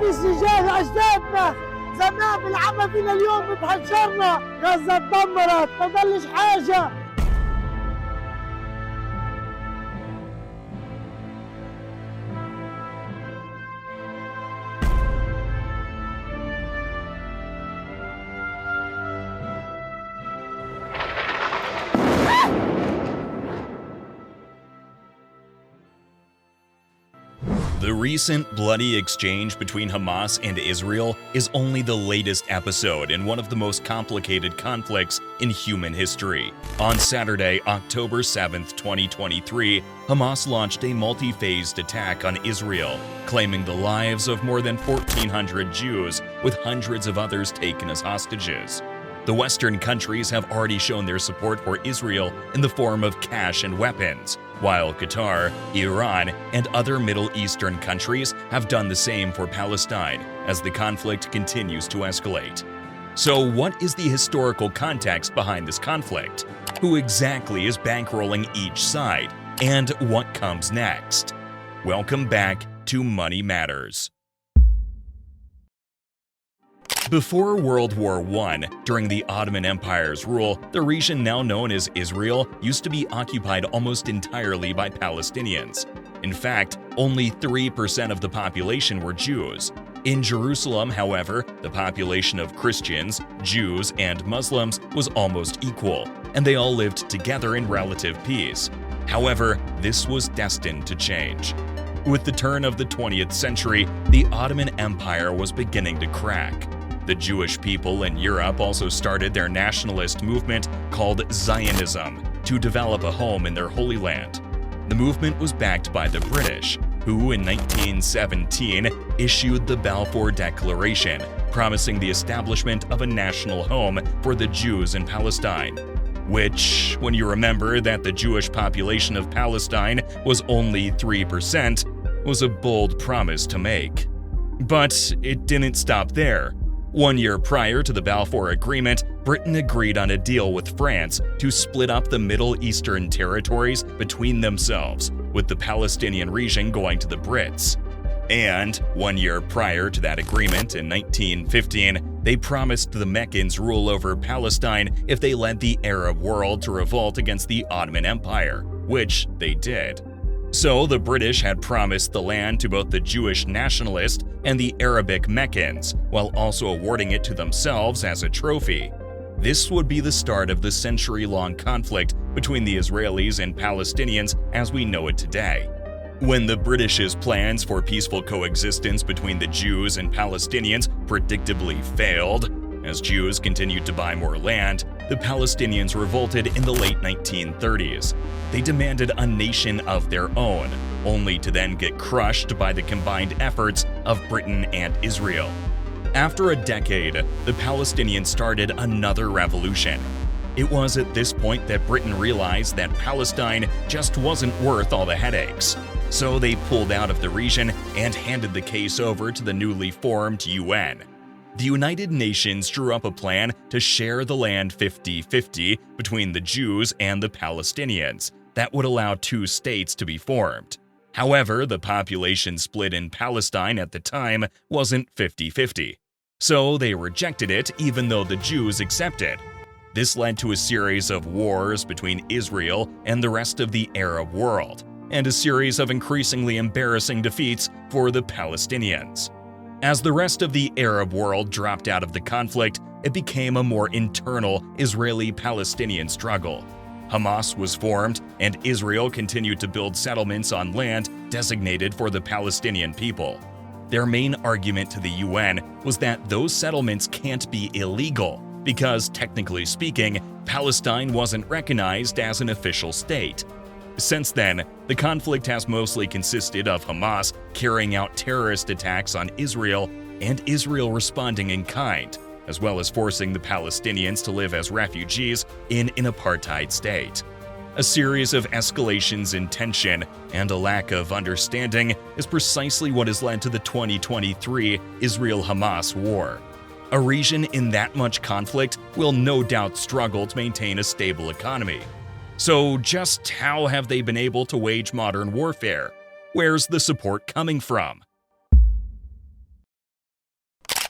باستجابة أجدادنا زمان بالعمى فينا اليوم بتهجرنا. غزة اتدمرت ما ضلش حاجة. The recent bloody exchange between Hamas and Israel is only the latest episode in one of the most complicated conflicts in human history. On Saturday, October 7, 2023, Hamas launched a multi-phased attack on Israel, claiming the lives of more than 1,400 Jews, with hundreds of others taken as hostages. The Western countries have already shown their support for Israel in the form of cash and weapons, while Qatar, Iran, and other Middle Eastern countries have done the same for Palestine as the conflict continues to escalate. So what is the historical context behind this conflict? Who exactly is bankrolling each side? And what comes next? Welcome back to Money Matters. Before World War I, during the Ottoman Empire's rule, the region now known as Israel used to be occupied almost entirely by Palestinians. In fact, only 3% of the population were Jews. In Jerusalem, however, the population of Christians, Jews, and Muslims was almost equal, and they all lived together in relative peace. However, this was destined to change. With the turn of the 20th century, the Ottoman Empire was beginning to crack. The Jewish people in Europe also started their nationalist movement called Zionism to develop a home in their Holy Land. The movement was backed by the British, who in 1917 issued the Balfour Declaration, promising the establishment of a national home for the Jews in Palestine. Which, when you remember that the Jewish population of Palestine was only 3%, was a bold promise to make. But it didn't stop there. 1 year prior to the Balfour Agreement, Britain agreed on a deal with France to split up the Middle Eastern territories between themselves, with the Palestinian region going to the Brits. And 1 year prior to that agreement, in 1915, they promised the Meccans rule over Palestine if they led the Arab world to revolt against the Ottoman Empire, which they did. So the British had promised the land to both the Jewish nationalist and the Arabic Meccans, while also awarding it to themselves as a trophy. This would be the start of the century-long conflict between the Israelis and Palestinians as we know it today. When the British's plans for peaceful coexistence between the Jews and Palestinians predictably failed, as Jews continued to buy more land, the Palestinians revolted in the late 1930s. They demanded a nation of their own, only to then get crushed by the combined efforts of Britain and Israel. After a decade, the Palestinians started another revolution. It was at this point that Britain realized that Palestine just wasn't worth all the headaches. So they pulled out of the region and handed the case over to the newly formed UN. The United Nations drew up a plan to share the land 50-50 between the Jews and the Palestinians that would allow two states to be formed. However, the population split in Palestine at the time wasn't 50-50. So they rejected it even though the Jews accepted. This led to a series of wars between Israel and the rest of the Arab world, and a series of increasingly embarrassing defeats for the Palestinians. As the rest of the Arab world dropped out of the conflict, it became a more internal Israeli-Palestinian struggle. Hamas was formed, and Israel continued to build settlements on land designated for the Palestinian people. Their main argument to the UN was that those settlements can't be illegal, because technically speaking, Palestine wasn't recognized as an official state. Since then, the conflict has mostly consisted of Hamas carrying out terrorist attacks on Israel and Israel responding in kind, as well as forcing the Palestinians to live as refugees in an apartheid state. A series of escalations in tension and a lack of understanding is precisely what has led to the 2023 Israel-Hamas war. A region in that much conflict will no doubt struggle to maintain a stable economy. So just how have they been able to wage modern warfare? Where's the support coming from?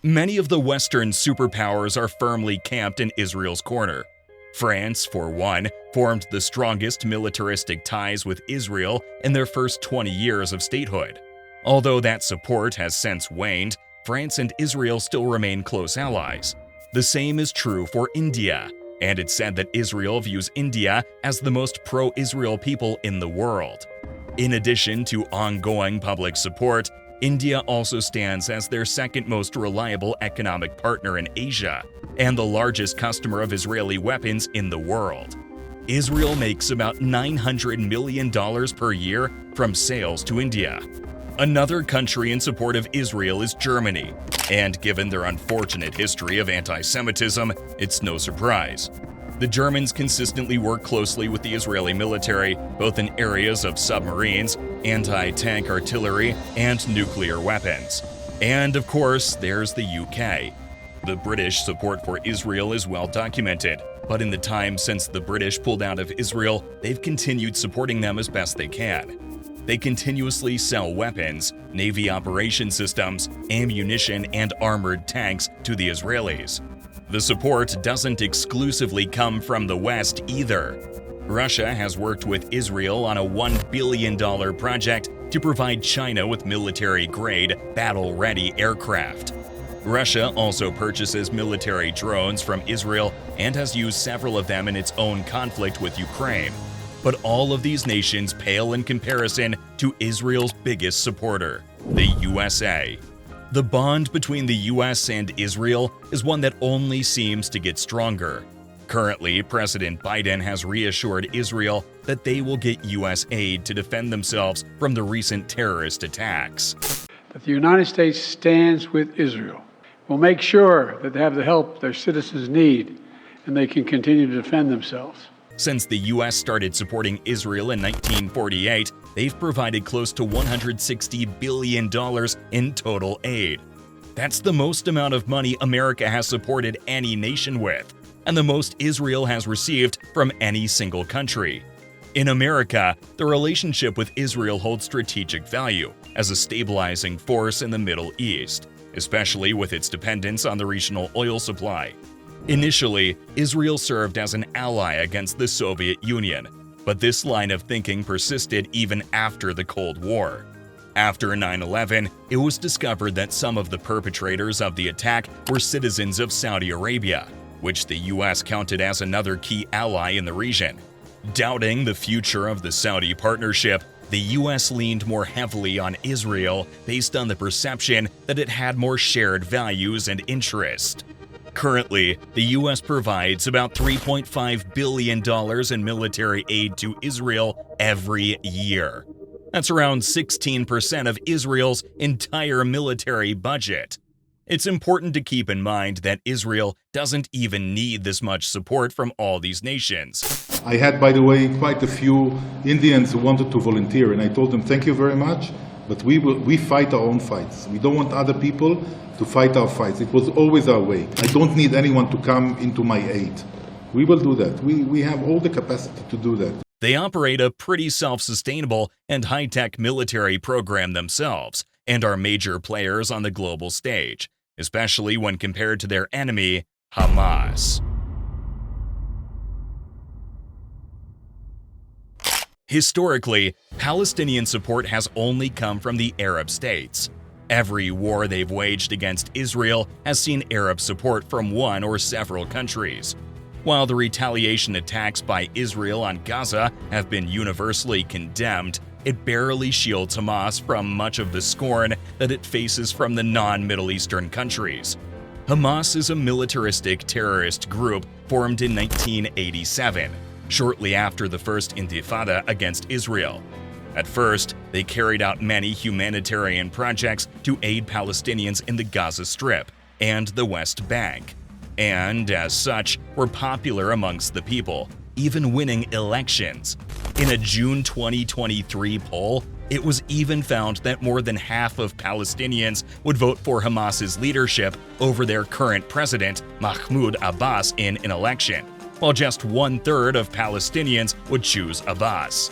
Many of the Western superpowers are firmly camped in Israel's corner. France, for one, formed the strongest militaristic ties with Israel in their first 20 years of statehood. Although that support has since waned, France and Israel still remain close allies. The same is true for India, and it's said that Israel views India as the most pro-Israel people in the world. In addition to ongoing public support, India also stands as their second most reliable economic partner in Asia and the largest customer of Israeli weapons in the world. Israel makes about $900 million per year from sales to India. Another country in support of Israel is Germany, and given their unfortunate history of anti-Semitism, it's no surprise. The Germans consistently work closely with the Israeli military, both in areas of submarines, anti-tank artillery, and nuclear weapons. And of course, there's the UK. The British support for Israel is well documented, but in the time since the British pulled out of Israel, they've continued supporting them as best they can. They continuously sell weapons, Navy operation systems, ammunition, and armored tanks to the Israelis. The support doesn't exclusively come from the West either. Russia has worked with Israel on a $1 billion project to provide China with military-grade, battle-ready aircraft. Russia also purchases military drones from Israel and has used several of them in its own conflict with Ukraine. But all of these nations pale in comparison to Israel's biggest supporter, the USA. The bond between the US and Israel is one that only seems to get stronger. Currently, President Biden has reassured Israel that they will get US aid to defend themselves from the recent terrorist attacks. That the United States stands with Israel. We'll make sure that they have the help their citizens need and they can continue to defend themselves. Since the U.S. started supporting Israel in 1948, they've provided close to $160 billion in total aid. That's the most amount of money America has supported any nation with, and the most Israel has received from any single country. In America, the relationship with Israel holds strategic value as a stabilizing force in the Middle East, especially with its dependence on the regional oil supply. Initially, Israel served as an ally against the Soviet Union, but this line of thinking persisted even after the Cold War. After 9/11, it was discovered that some of the perpetrators of the attack were citizens of Saudi Arabia, which the U.S. counted as another key ally in the region. Doubting the future of the Saudi partnership, the U.S. leaned more heavily on Israel based on the perception that it had more shared values and interests. Currently, the U.S. provides about $3.5 billion in military aid to Israel every year. That's around 16% of Israel's entire military budget. It's important to keep in mind that Israel doesn't even need this much support from all these nations. I had, by the way, quite a few Indians who wanted to volunteer, and I told them, thank you very much, but we fight our own fights. We don't want other people to fight our fights. It was always our way. I don't need anyone to come into my aid. We will do that. We have all the capacity to do that. They operate a pretty self-sustainable and high-tech military program themselves and are major players on the global stage, especially when compared to their enemy, Hamas. Historically, Palestinian support has only come from the Arab states. Every war they've waged against Israel has seen Arab support from one or several countries. While the retaliation attacks by Israel on Gaza have been universally condemned, it barely shields Hamas from much of the scorn that it faces from the non-Middle Eastern countries. Hamas is a militaristic terrorist group formed in 1987, shortly after the First Intifada against Israel. At first, they carried out many humanitarian projects to aid Palestinians in the Gaza Strip and the West Bank, and as such, were popular amongst the people, even winning elections. In a June 2023 poll, it was even found that more than half of Palestinians would vote for Hamas's leadership over their current president, Mahmoud Abbas, in an election, while just 1/3 of Palestinians would choose Abbas.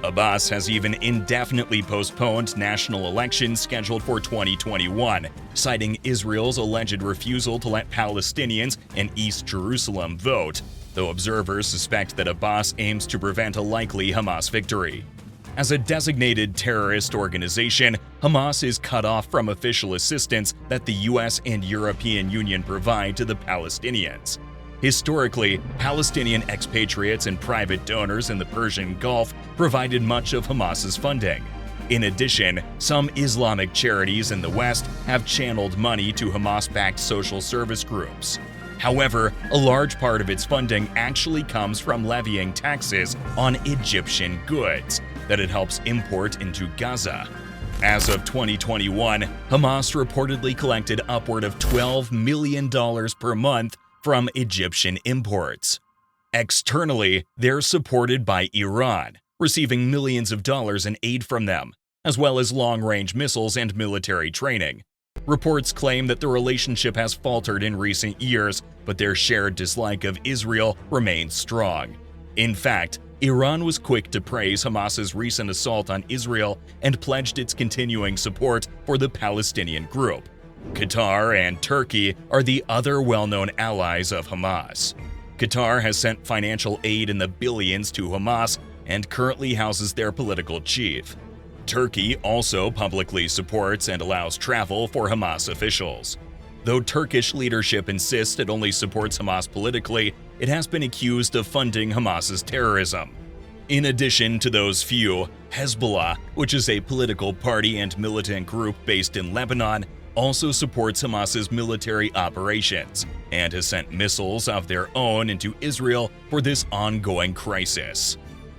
Abbas has even indefinitely postponed national elections scheduled for 2021, citing Israel's alleged refusal to let Palestinians in East Jerusalem vote, though observers suspect that Abbas aims to prevent a likely Hamas victory. As a designated terrorist organization, Hamas is cut off from official assistance that the US and European Union provide to the Palestinians. Historically, Palestinian expatriates and private donors in the Persian Gulf provided much of Hamas's funding. In addition, some Islamic charities in the West have channeled money to Hamas-backed social service groups. However, a large part of its funding actually comes from levying taxes on Egyptian goods that it helps import into Gaza. As of 2021, Hamas reportedly collected upward of $12 million per month from Egyptian imports. Externally, they're supported by Iran, receiving millions of dollars in aid from them, as well as long-range missiles and military training. Reports claim that the relationship has faltered in recent years, but their shared dislike of Israel remains strong. In fact, Iran was quick to praise Hamas's recent assault on Israel and pledged its continuing support for the Palestinian group. Qatar and Turkey are the other well-known allies of Hamas. Qatar has sent financial aid in the billions to Hamas and currently houses their political chief. Turkey also publicly supports and allows travel for Hamas officials. Though Turkish leadership insists it only supports Hamas politically, it has been accused of funding Hamas's terrorism. In addition to those few, Hezbollah, which is a political party and militant group based in Lebanon, also supports Hamas's military operations and has sent missiles of their own into Israel for this ongoing crisis.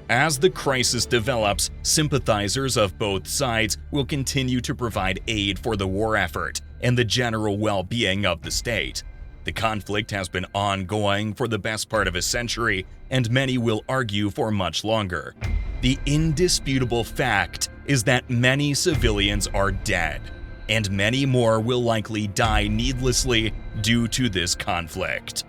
As the crisis develops, sympathizers of both sides will continue to provide aid for the war effort and the general well-being of the state. The conflict has been ongoing for the best part of a century, and many will argue for much longer. The indisputable fact is that many civilians are dead, and many more will likely die needlessly due to this conflict.